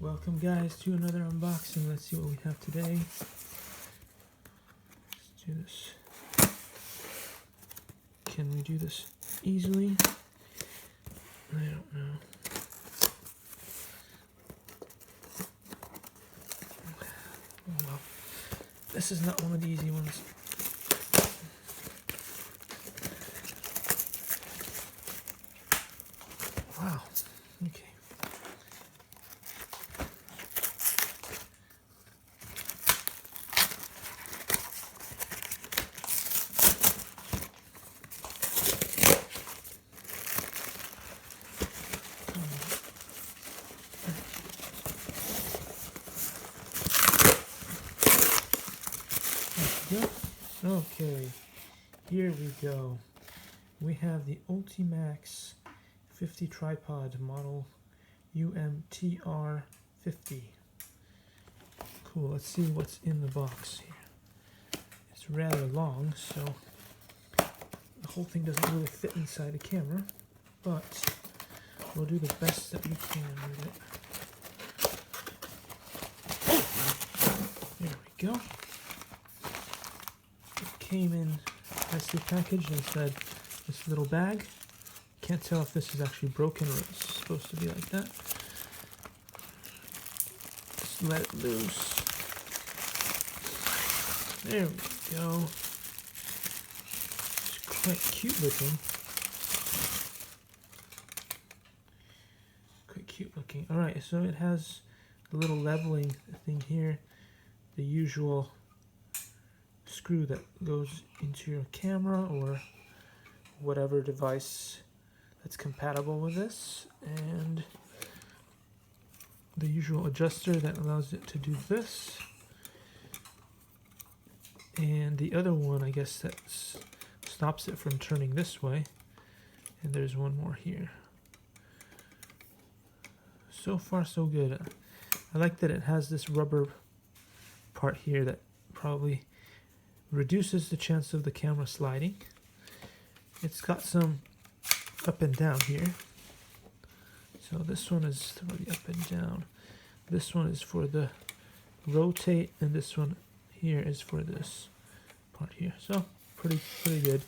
Welcome guys to another unboxing. Let's see what we have today. Let's do this. Can we do this easily? I don't know. Oh well. This is not one of the easy ones. Wow. Okay. Okay, here we go. We have the Ultimax 50 tripod model Tr50. Cool, let's see what's in the box here. It's rather long, so the whole thing doesn't really fit inside the camera, but we'll do the best that we can with it. There we go. Came in nicely packaged inside this little bag. Can't tell if this is actually broken or it's supposed to be like that. Just let it loose. There we go. It's quite cute looking. Quite cute looking. Alright, so it has a little leveling thing here. The usual screw that goes into your camera or whatever device that's compatible with this, and the usual adjuster that allows it to do this, and the other one I guess that stops it from turning this way, and there's one more here. So far so good. I like that it has this rubber part here that probably reduces the chance of the camera sliding. It's got some up and down here. So this one is for the up and down. This one is for the rotate, and this one here is for this part here. So pretty good.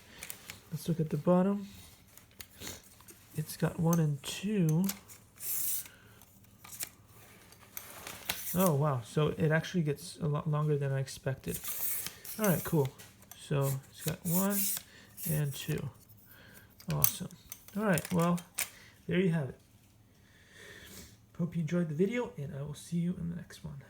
Let's look at the bottom. It's got 1 and 2. Oh wow, so it actually gets a lot longer than I expected. Alright, cool. So it's got 1 and 2. Awesome. Alright, well, there you have it. Hope you enjoyed the video, and I will see you in the next one.